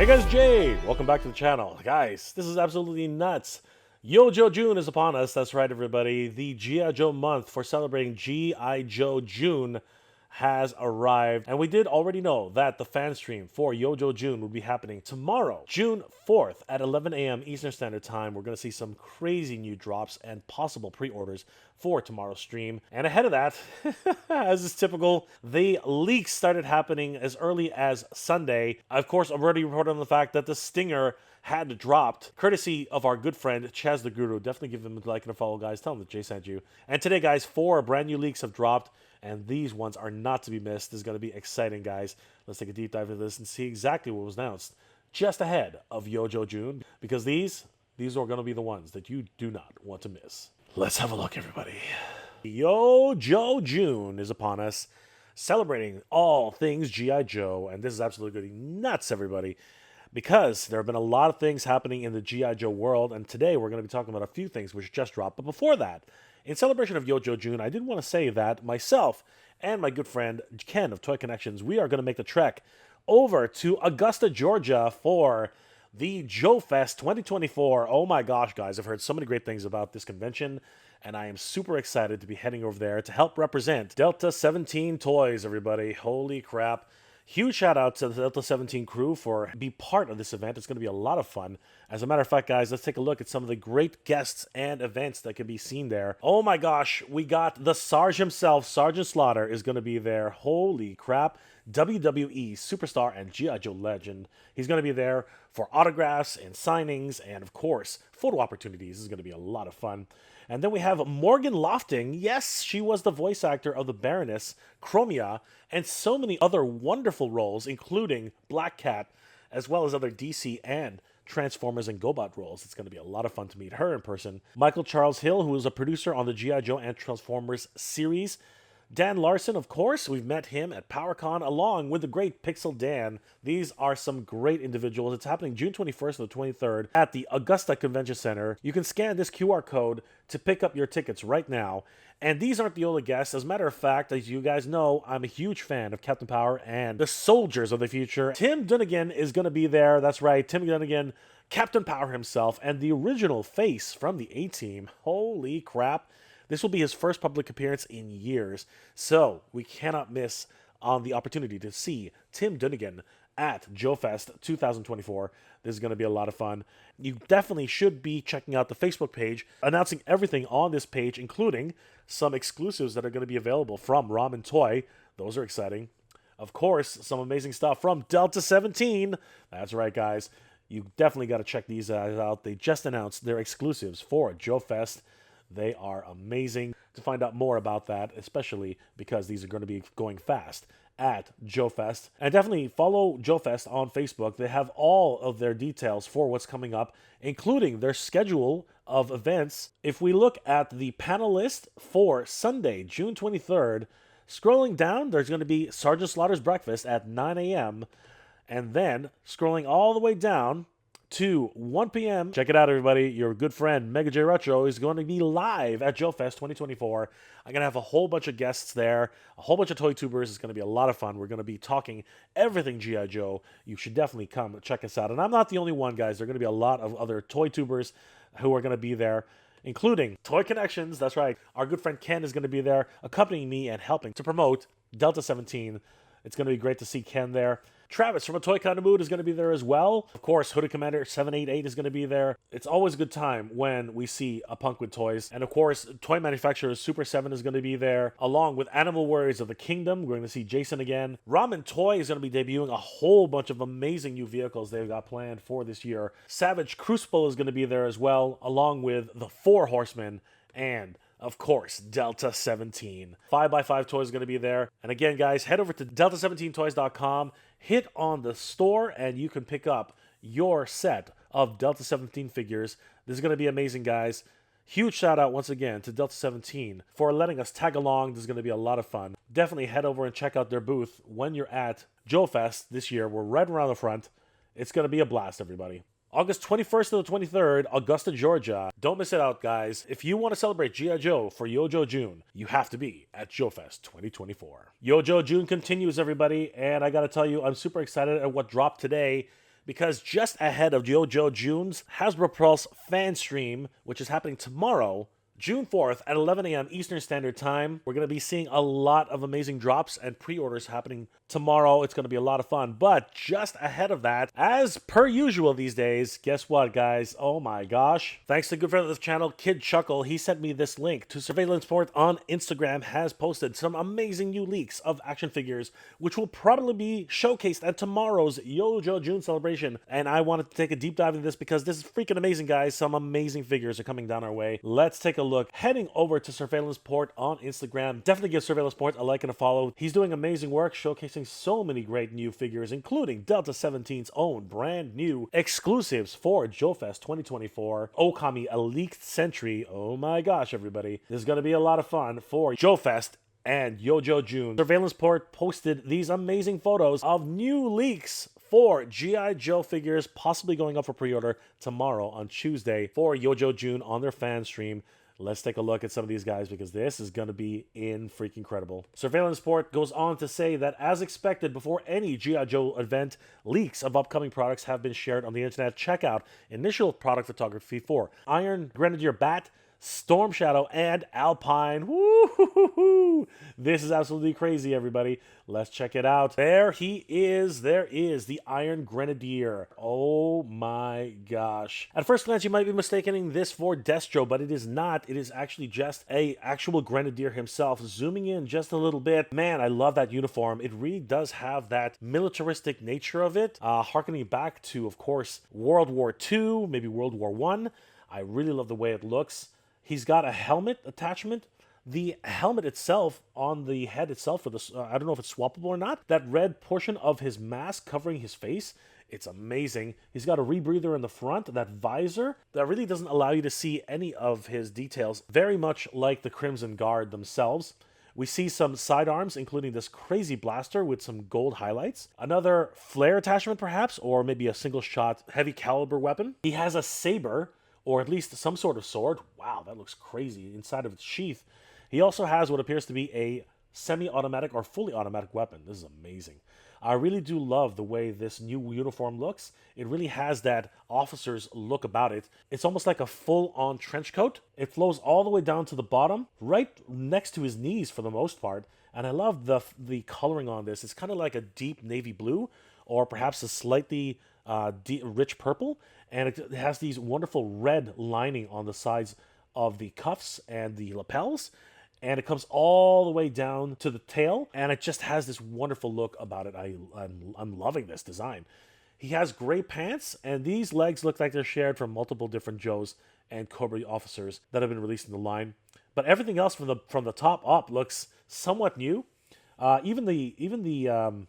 Hey guys, Jay! Welcome back to the channel. Guys, this is absolutely nuts. Yojo June is upon us. That's right, everybody. The G.I. Joe month for celebrating G.I. Joe June has arrived. And we did already know that the fan stream for Yojo June would be happening tomorrow, June 4th at 11 a.m. Eastern Standard Time. We're going to see some crazy new drops and possible pre-orders for tomorrow's stream. And ahead of that, as is typical, the leaks started happening as early as Sunday. Of course, I've already reported on the fact that the stinger had dropped, courtesy of our good friend Chaz the Guru. Definitely give him a like and a follow, guys. Tell him that Jay sent you. And today, guys, 4 brand new leaks have dropped, and these ones are not to be missed. This is going to be exciting, guys. Let's take a deep dive into this and see exactly what was announced just ahead of Yojo June, because these are going to be the ones that you do not want to miss. Let's have a look, everybody. Yojo June is upon us, celebrating all things G.I. Joe, and this is absolutely going nuts, everybody, because there have been a lot of things happening in the G.I. Joe world, and today we're going to be talking about a few things which just dropped. But before that, in celebration of Yojo June, I did want to say that myself and my good friend Ken of Toy Connections, we are going to make the trek over to Augusta, Georgia for the JoeFest 2024. Oh my gosh, guys, I've heard so many great things about this convention, and I am super excited to be heading over there to help represent Delta 17 Toys, everybody. Holy crap. Huge shout out to the Delta 17 crew for being part of this event. It's going to be a lot of fun. As a matter of fact, guys, let's take a look at some of the great guests and events that can be seen there. Oh my gosh, we got the Sarge himself. Sergeant Slaughter is going to be there. Holy crap. WWE superstar and G.I. Joe legend. He's going to be there for autographs and signings and, of course, photo opportunities. This is going to be a lot of fun. And then we have Morgan Lofting. Yes, she was the voice actor of the Baroness, Chromia, and so many other wonderful roles, including Black Cat, as well as other DC and Transformers and GoBot roles. It's going to be a lot of fun to meet her in person. Michael Charles Hill, who is a producer on the G.I. Joe and Transformers series. Dan Larson, of course, we've met him at PowerCon along with the great Pixel Dan. These are some great individuals. It's happening June 21st to the 23rd at the Augusta Convention Center. You can scan this QR code to pick up your tickets right now. And these aren't the only guests. As a matter of fact, as you guys know, I'm a huge fan of Captain Power and the Soldiers of the Future. Tim Dunnigan is going to be there. That's right, Tim Dunnigan, Captain Power himself, and the original face from the A-Team. Holy crap. This will be his first public appearance in years, so we cannot miss on the opportunity to see Tim Dunnigan at JoeFest 2024. This is going to be a lot of fun. You definitely should be checking out the Facebook page, announcing everything on this page, including some exclusives that are going to be available from Ramen Toy. Those are exciting. Of course, some amazing stuff from Delta 17. That's right, guys. You definitely got to check these out. They just announced their exclusives for JoeFest. They are amazing. To find out more about that, especially because these are going to be going fast at JoeFest. And definitely follow JoeFest on Facebook. They have all of their details for what's coming up, including their schedule of events. If we look at the panel list for Sunday, June 23rd, scrolling down, there's going to be Sergeant Slaughter's breakfast at 9 a.m. And then scrolling all the way down to 1 p.m. Check it out, everybody. Your good friend Mega J Retro is going to be live at JoeFest 2024. I'm going to have a whole bunch of guests there, a whole bunch of toy tubers. It's going to be a lot of fun. We're going to be talking everything G.I. Joe. You should definitely come check us out. And I'm not the only one, guys. There are going to be a lot of other toy tubers who are going to be there, including Toy Connections. That's right. Our good friend Ken is going to be there, accompanying me and helping to promote Delta 17. It's going to be great to see Ken there. Travis from A Toy Kind of Mood is going to be there as well. Of course, Hooded Commander 788 is going to be there. It's always a good time when we see a punk with toys. And of course, toy manufacturer Super 7 is going to be there, along with Animal Warriors of the Kingdom. We're going to see Jason again. Ramen Toy is going to be debuting a whole bunch of amazing new vehicles they've got planned for this year. Savage Crucible is going to be there as well, along with the Four Horsemen and, of course, Delta 17. 5x5 Toys is going to be there. And again, guys, head over to delta17toys.com, hit on the store, and you can pick up your set of Delta 17 figures. This is going to be amazing, guys. Huge shout out once again to Delta 17 for letting us tag along. This is going to be a lot of fun. Definitely head over and check out their booth when you're at JoeFest this year. We're right around the front. It's going to be a blast, everybody. August 21st to the 23rd, Augusta, Georgia. Don't miss it out, guys. If you want to celebrate G.I. Joe for Yojo June, you have to be at JoeFest 2024. Yojo June continues, everybody, and I gotta tell you, I'm super excited at what dropped today because just ahead of Yojo June's Hasbro Pulse fan stream, which is happening tomorrow, June 4th at 11 a.m. Eastern Standard Time. We're going to be seeing a lot of amazing drops and pre-orders happening tomorrow. It's going to be a lot of fun. But just ahead of that, as per usual these days, guess what, guys? Oh my gosh. Thanks to a good friend of this channel, Kid Chuckle. He sent me this link to Surveillance Port on Instagram, has posted some amazing new leaks of action figures, which will probably be showcased at tomorrow's Yojo June celebration. And I wanted to take a deep dive into this because this is freaking amazing, guys. Some amazing figures are coming down our way. Let's take a look. Heading over to Surveillance Port on Instagram. Definitely give Surveillance Port a like and a follow. He's doing amazing work, showcasing so many great new figures, including Delta 17's own brand new exclusives for JoeFest 2024. Okami Elite Sentry. Oh my gosh, everybody. This is going to be a lot of fun for JoeFest and Yojo June. Surveillance Port posted these amazing photos of new leaks for G.I. Joe figures possibly going up for pre-order tomorrow on Tuesday for Yojo June on their fan stream. Let's take a look at some of these guys because this is going to be freaking incredible. Surveillance Port goes on to say that as expected, before any G.I. Joe event, leaks of upcoming products have been shared on the internet. Check out initial product photography for Iron Grenadier B.A.T, Storm Shadow, and Alpine. Woo-hoo-hoo-hoo. This is absolutely crazy, everybody. Let's check it out. There he is. There is the Iron Grenadier. Oh my gosh. At first glance, you might be mistaking this for Destro, but it is not. It is actually just a actual Grenadier himself. Zooming in just a little bit. Man, I love that uniform. It really does have that militaristic nature of it, harkening back to, of course, World War II, maybe World War I. I really love the way it looks. He's got a helmet attachment. The helmet itself, on the head itself, for this, I don't know if it's swappable or not. That red portion of his mask covering his face, it's amazing. He's got a rebreather in the front, that visor, that really doesn't allow you to see any of his details. Very much like the Crimson Guard themselves. We see some sidearms, including this crazy blaster with some gold highlights. Another flare attachment, perhaps, or maybe a single-shot heavy caliber weapon. He has a saber, or at least some sort of sword. Wow, that looks crazy inside of its sheath. He also has what appears to be a semi-automatic or fully automatic weapon. This is amazing. I really do love the way this new uniform looks. It really has that officer's look about it. It's almost like a full-on trench coat. It flows all the way down to the bottom, right next to his knees for the most part. And I love the coloring on this. It's kind of like a deep navy blue, or perhaps a slightly rich purple. And it has these wonderful red lining on the sides of the cuffs and the lapels. And it comes all the way down to the tail. And it just has this wonderful look about it. I'm loving this design. He has gray pants, and these legs look like they're shared from multiple different Joes and Cobra officers that have been released in the line. But everything else from the top up looks somewhat new. Even the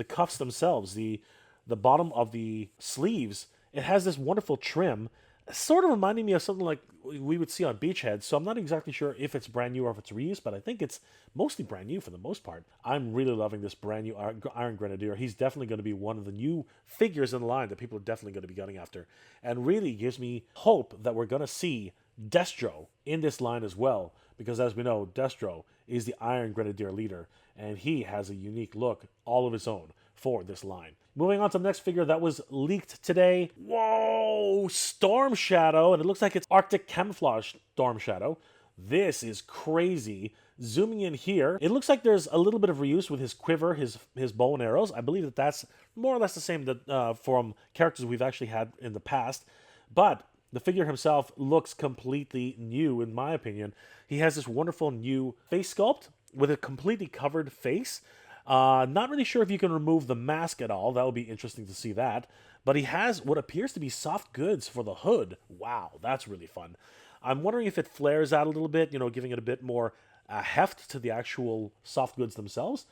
cuffs themselves, the bottom of the sleeves, it has this wonderful trim, sort of reminding me of something like we would see on Beachhead. So I'm not exactly sure if it's brand new or if it's reused, but I think it's mostly brand new for the most part. I'm really loving this brand new Iron Grenadier. He's definitely going to be one of the new figures in the line that people are definitely going to be gunning after, and really gives me hope that we're going to see Destro in this line as well, because as we know, Destro is the Iron Grenadier leader, and he has a unique look all of his own for this line. Moving on to the next figure that was leaked today. Whoa! Storm Shadow, and it looks like it's Arctic camouflage Storm Shadow. This is crazy. Zooming in here, it looks like there's a little bit of reuse with his quiver, his bow and arrows. I believe that's more or less the same that from characters we've actually had in the past. But the figure himself looks completely new, in my opinion. He has this wonderful new face sculpt with a completely covered face. Not really sure if you can remove the mask at all. That would be interesting to see that. But he has what appears to be soft goods for the hood. Wow, that's really fun. I'm wondering if it flares out a little bit, giving it a bit more heft to the actual soft goods themselves.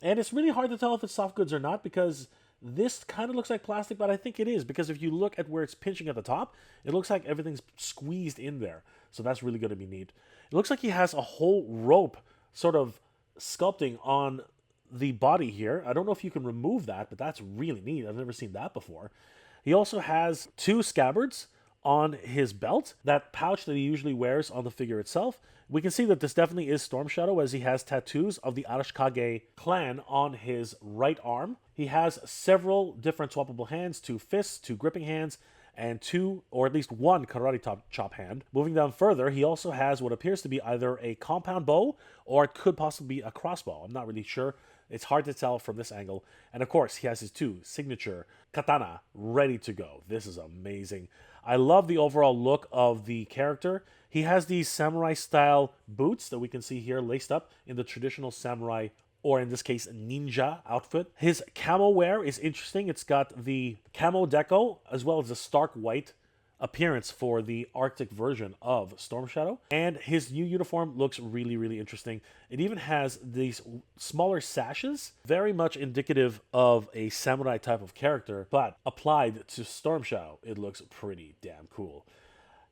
And it's really hard to tell if it's soft goods or not, because this kind of looks like plastic, but I think it is, because if you look at where it's pinching at the top, it looks like everything's squeezed in there. So that's really going to be neat. It looks like he has a whole rope sort of sculpting on the body here. I don't know if you can remove that, but that's really neat. I've never seen that before. He also has two scabbards on his belt, that pouch that he usually wears on the figure itself. We can see that this definitely is Storm Shadow, as he has tattoos of the Arashikage clan on his right arm. He has several different swappable hands, 2 fists, 2 gripping hands, and 2, or at least 1 karate chop hand. Moving down further, he also has what appears to be either a compound bow or it could possibly be a crossbow. I'm not really sure. It's hard to tell from this angle. And of course, he has his 2 signature katana ready to go. This is amazing. I love the overall look of the character. He has these samurai-style boots that we can see here laced up in the traditional samurai, or in this case, ninja outfit. His camo wear is interesting. It's got the camo deco as well as the stark white appearance for the Arctic version of Storm Shadow. And his new uniform looks really, really interesting. It even has these smaller sashes, very much indicative of a samurai type of character, but applied to Storm Shadow, it looks pretty damn cool.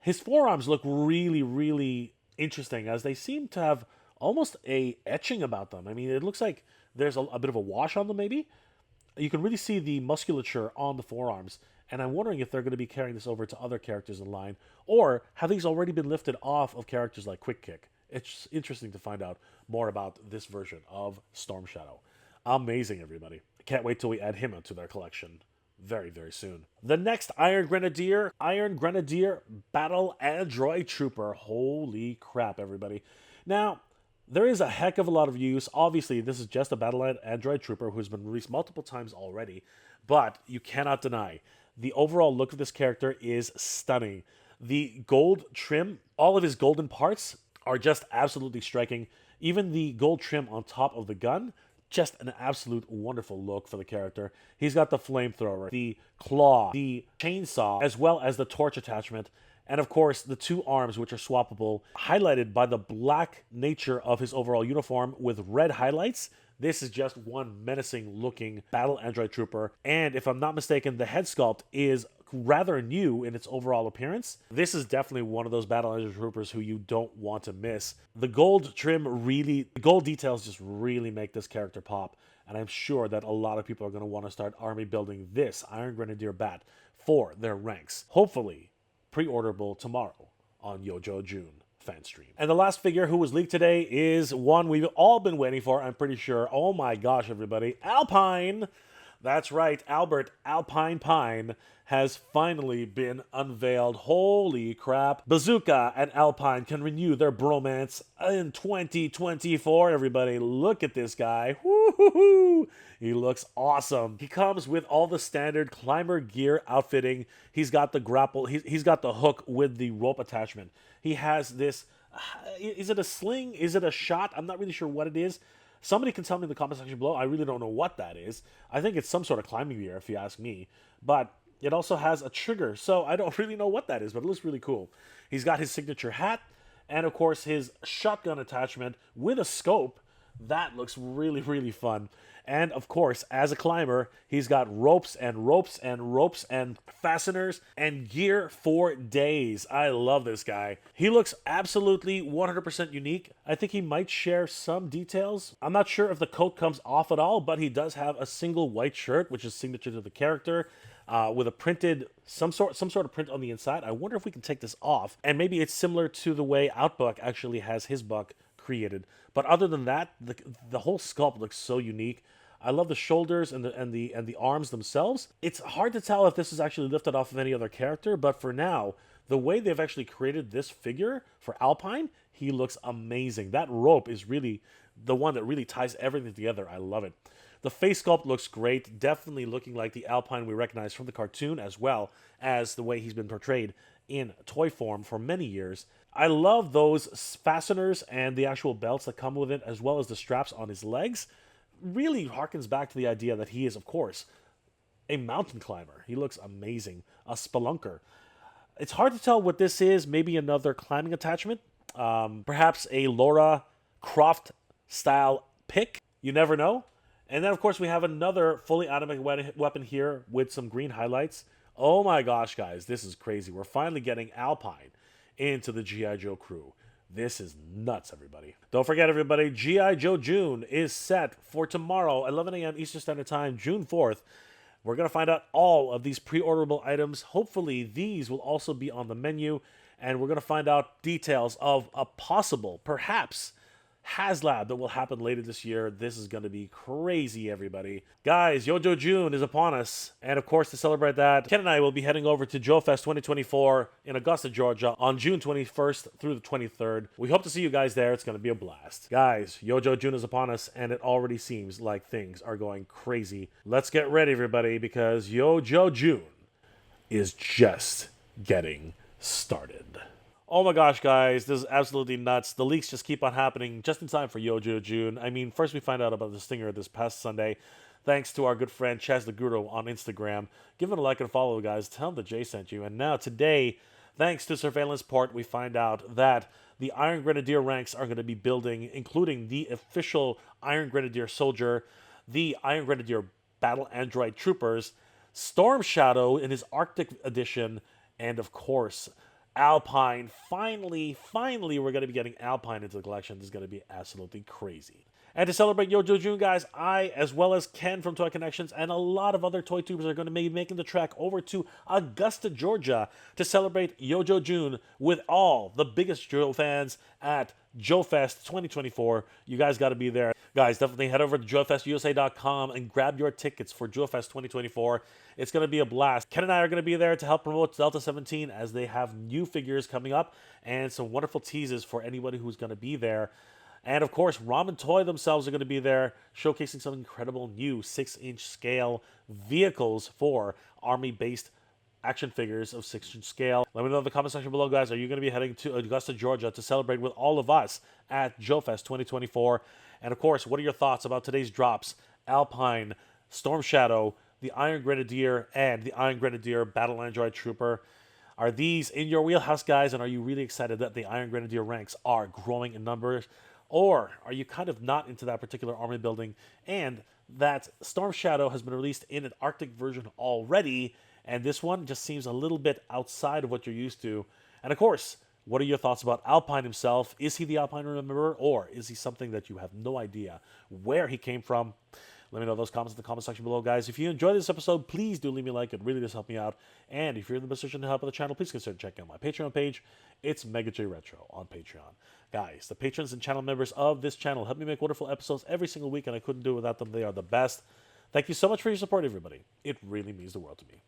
His forearms look really, really interesting, as they seem to have almost a etching about them. I mean, it looks like there's a bit of a wash on them, maybe. You can really see the musculature on the forearms, and I'm wondering if they're going to be carrying this over to other characters in line, or have these already been lifted off of characters like Quick Kick. It's interesting to find out more about this version of Storm Shadow. Amazing, everybody. I can't wait till we add him into their collection very, very soon. The next Iron Grenadier Battle Android Trooper. Holy crap, everybody. Now, there is a heck of a lot of use. Obviously, this is just a Battle Android Trooper who's been released multiple times already, but you cannot deny the overall look of this character is stunning. The gold trim, all of his golden parts are just absolutely striking. Even the gold trim on top of the gun, just an absolute wonderful look for the character. He's got the flamethrower, the claw, the chainsaw, as well as the torch attachment, and of course the 2 arms, which are swappable, highlighted by the black nature of his overall uniform with red highlights. This is just one menacing looking Battle Android Trooper, and if I'm not mistaken, the head sculpt is rather new in its overall appearance. This is definitely one of those Battle Android Troopers who you don't want to miss. The gold trim the gold details just really make this character pop, and I'm sure that a lot of people are going to want to start army building this Iron Grenadier Bat for their ranks. Hopefully, pre-orderable tomorrow on Yojo June fan stream. And the last figure who was leaked today is one we've all been waiting for, I'm pretty sure. Oh my gosh, everybody. Alpine! That's right, Albert Alpine Pine has finally been unveiled. Holy crap. Bazooka and Alpine can renew their bromance in 2024, everybody. Look at this guy. Woo-hoo-hoo. He looks awesome. He comes with all the standard climber gear outfitting. He's got the grapple. He's got the hook with the rope attachment. He has this, is it a sling? Is it a shot? I'm not really sure what it is. Somebody can tell me in the comment section below. I really don't know what that is. I think it's some sort of climbing gear, if you ask me. But it also has a trigger, so I don't really know what that is, but it looks really cool. He's got his signature hat, and of course his shotgun attachment with a scope. That looks really, really fun. And of course, as a climber, he's got ropes and ropes and ropes and fasteners and gear for days. I love this guy. He looks absolutely 100% unique. I think he might share some details. I'm not sure if the coat comes off at all, but he does have a single white shirt, which is signature to the character, with a printed, some sort of print on the inside. I wonder if we can take this off. And maybe it's similar to the way Outbuck actually has his buck created. But other than that, the whole sculpt looks so unique. I love the shoulders and the arms themselves. It's hard to tell if this is actually lifted off of any other character, but for now, the way they've actually created this figure for Alpine, he looks amazing. That rope is really the one that really ties everything together. I love it. The face sculpt looks great, definitely looking like the Alpine we recognize from the cartoon, as well as the way he's been portrayed in toy form for many years. I love those fasteners and the actual belts that come with it, as well as the straps on his legs. Really harkens back to the idea that he is, of course, a mountain climber. He looks amazing. A spelunker. It's hard to tell what this is. Maybe another climbing attachment. Perhaps a Laura Croft style pick. You never know. And then, of course, we have another fully automatic weapon here with some green highlights. Oh my gosh, guys. This is crazy. We're finally getting Alpine into the G.I. Joe crew. This is nuts, everybody. Don't forget, everybody, G.I. Joe June is set for tomorrow, 11 a.m. Eastern Standard Time, June 4th. We're going to find out all of these pre-orderable items. Hopefully, these will also be on the menu, and we're going to find out details of a possible, perhaps, HasLab that will happen later this year. This is going to be crazy, everybody. Guys, Yojo June is upon us. And of course, to celebrate that, Ken and I will be heading over to JoeFest 2024 in Augusta, Georgia on June 21st through the 23rd. We hope to see you guys there. It's going to be a blast. Guys, Yojo June is upon us, and it already seems like things are going crazy. Let's get ready, everybody, because Yojo June is just getting started. Oh my gosh, guys, this is absolutely nuts. The leaks just keep on happening just in time for Yojo June. I mean, first we find out about the stinger this past Sunday, thanks to our good friend Chaz the Guru on Instagram. Give it a like and follow, guys. Tell him that Jay sent you. And now today, thanks to Surveillance Port, we find out that the Iron Grenadier ranks are going to be building, including the official Iron Grenadier soldier, the Iron Grenadier battle android troopers, Storm Shadow in his Arctic edition, and of course, Alpine. Finally, we're going to be getting Alpine into the collection. This is going to be absolutely crazy. And to celebrate Yojo June, guys, I, as well as Ken from Toy Connections and a lot of other toy tubers are going to be making the trek over to Augusta, Georgia to celebrate Yojo June with all the biggest Joe fans at JoeFest 2024. You guys got to be there. Guys, definitely head over to JoeFestUSA.com and grab your tickets for JoeFest 2024. It's going to be a blast. Ken and I are going to be there to help promote Delta 17 as they have new figures coming up and some wonderful teases for anybody who's going to be there. And of course, Ramen Toy themselves are going to be there, showcasing some incredible new 6-inch scale vehicles for Army-based action figures of 6-inch scale. Let me know in the comment section below, guys. Are you going to be heading to Augusta, Georgia to celebrate with all of us at JoeFest 2024? And of course, what are your thoughts about today's drops? Alpine, Storm Shadow, the Iron Grenadier, and the Iron Grenadier Battle Android Trooper. Are these in your wheelhouse, guys? And are you really excited that the Iron Grenadier ranks are growing in numbers? Or are you kind of not into that particular army building and that Storm Shadow has been released in an Arctic version already, and this one just seems a little bit outside of what you're used to? And of course, what are your thoughts about Alpine himself? Is he the Alpine Rememberer, or is he something that you have no idea where he came from? Let me know those comments in the comment section below, guys. If you enjoyed this episode, please do leave me a like. It really does help me out. And if you're in the position to help out the channel, please consider checking out my Patreon page. It's Mega J Retro on Patreon. Guys, the patrons and channel members of this channel help me make wonderful episodes every single week, and I couldn't do it without them. They are the best. Thank you so much for your support, everybody. It really means the world to me.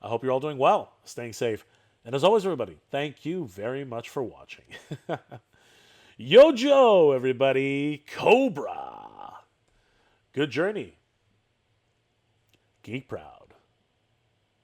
I hope you're all doing well, staying safe. And as always, everybody, thank you very much for watching. Yojo, everybody. Cobra. Good journey. Geek proud.